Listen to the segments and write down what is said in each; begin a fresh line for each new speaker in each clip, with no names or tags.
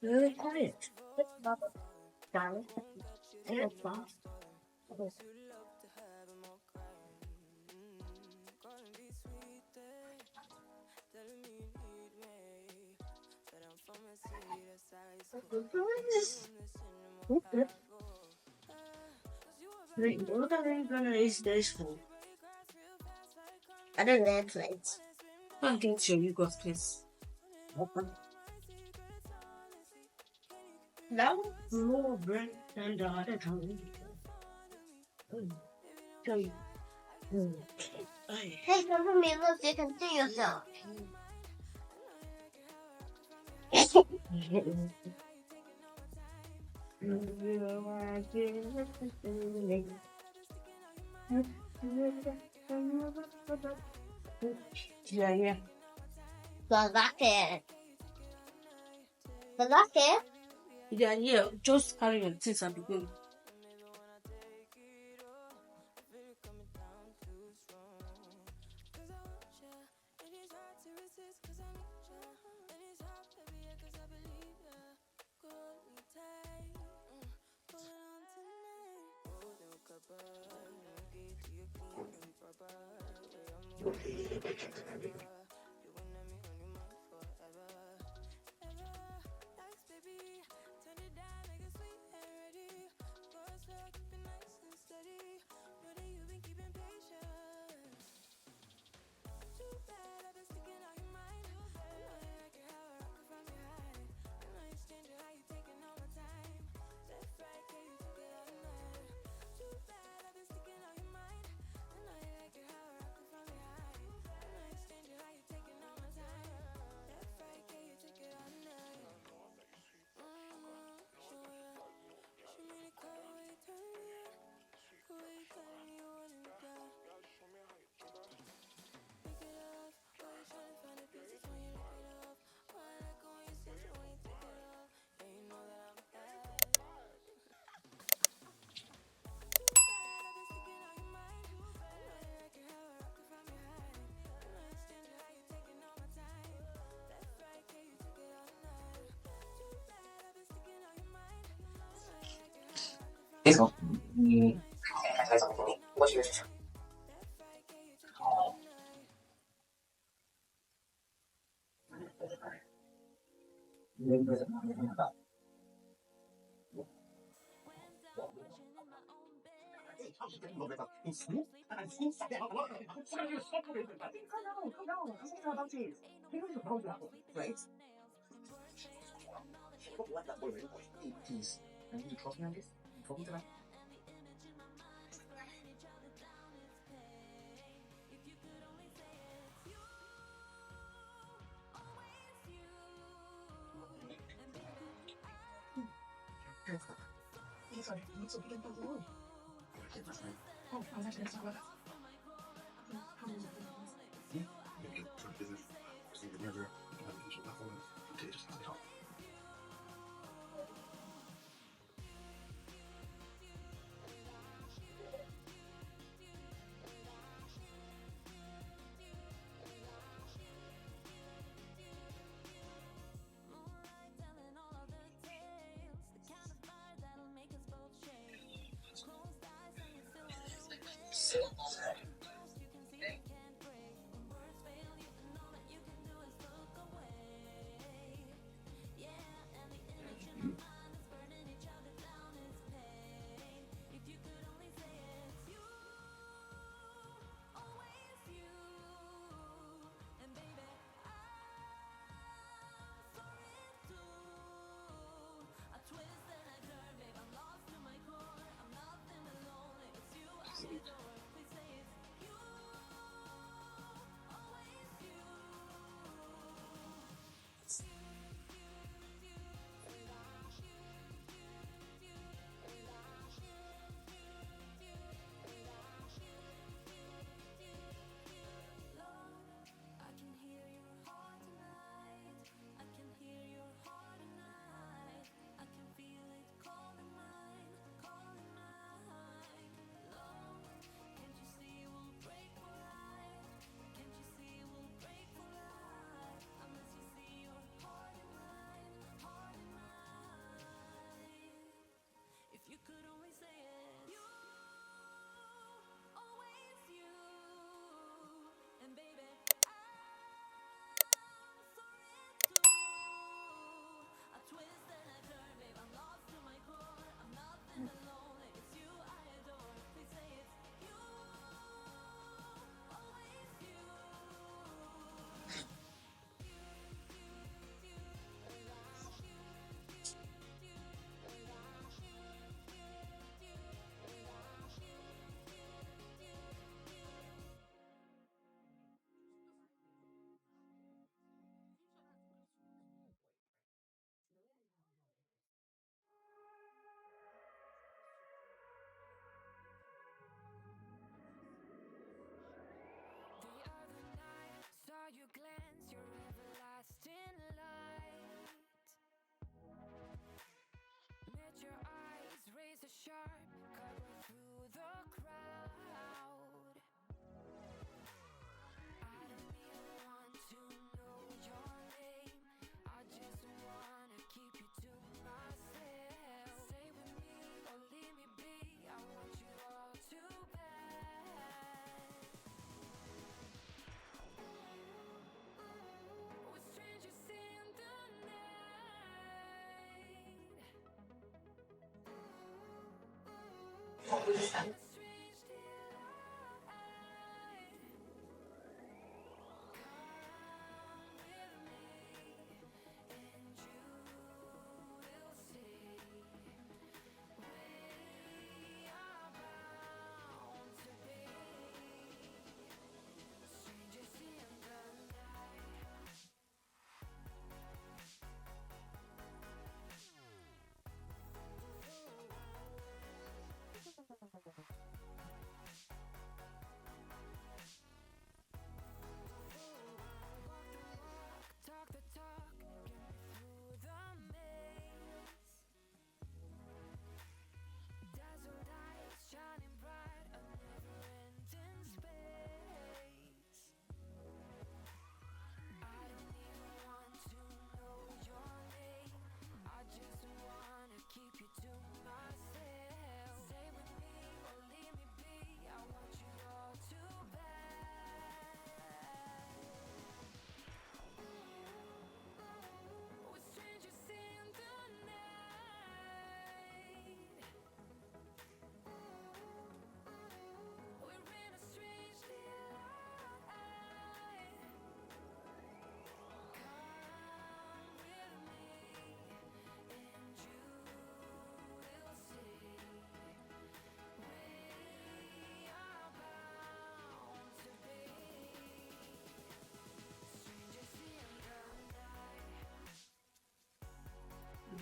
Really quiet. Darling. And boss. What are you gonna use this for? I don't Netflix.
Can't get your ego, please.
That was more bread than the other time. Tell you. Hey, come for me. Look, you can see yourself.
Yeah, yeah.
The rocket?
Yeah, yeah. Just carry your things and be going.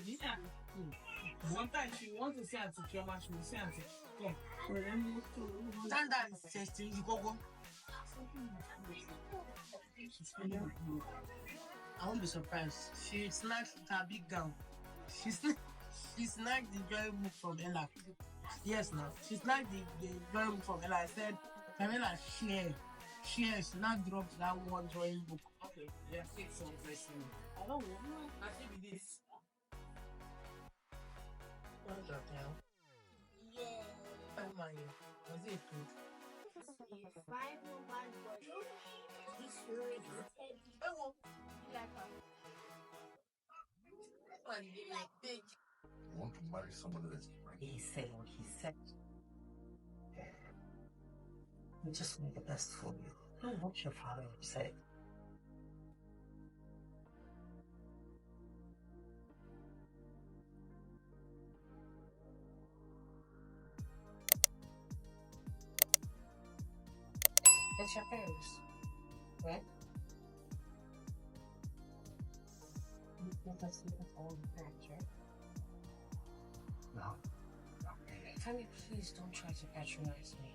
Yeah. Sometimes she wants to say Auntie Chioma, she will say Auntie. Come. Standard testing, you go. I won't be surprised. She snatched her big gown. She snatched the drawing book from Ella. Yes, now. She snatched the drawing book from Ella. I said, Camilla, share. She now dropped that one drawing book. Okay, yeah, take some dressing. I don't know. I think it is. What's that now?
Yeah.
Oh my, was it good?
If I know my body, this really heavy.
Oh,
Like
You want to marry someone that's
He said what he said. We just want the best for you. Don't want your father upset. It's your parents, right? You let us live with all the parents, right?
No, not really.
Tammy, please don't try to patronize me.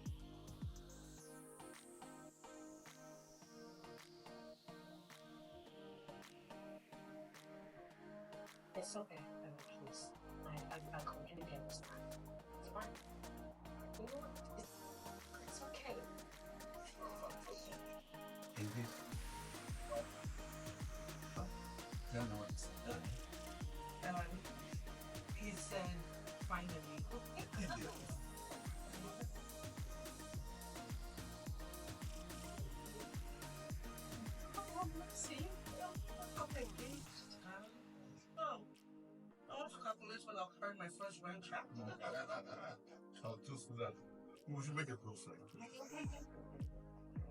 It's okay, Tammy, please. I completely understand. It's fine. You know what? It's okay.
Is it? No, no, it's
he said, finally. See? I'm engaged. Oh, I want to calculate when I'll earn my first rent check.
I'll just do that. We should make it perfect.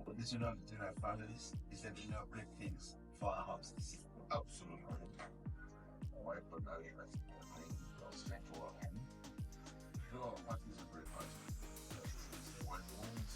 But this, you know, the thing I found is that, you know, break things for our houses. Absolutely. Why put that in? I'll spend for a home. You know, what is a great party? One woman's.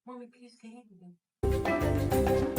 Mommy, please, can you do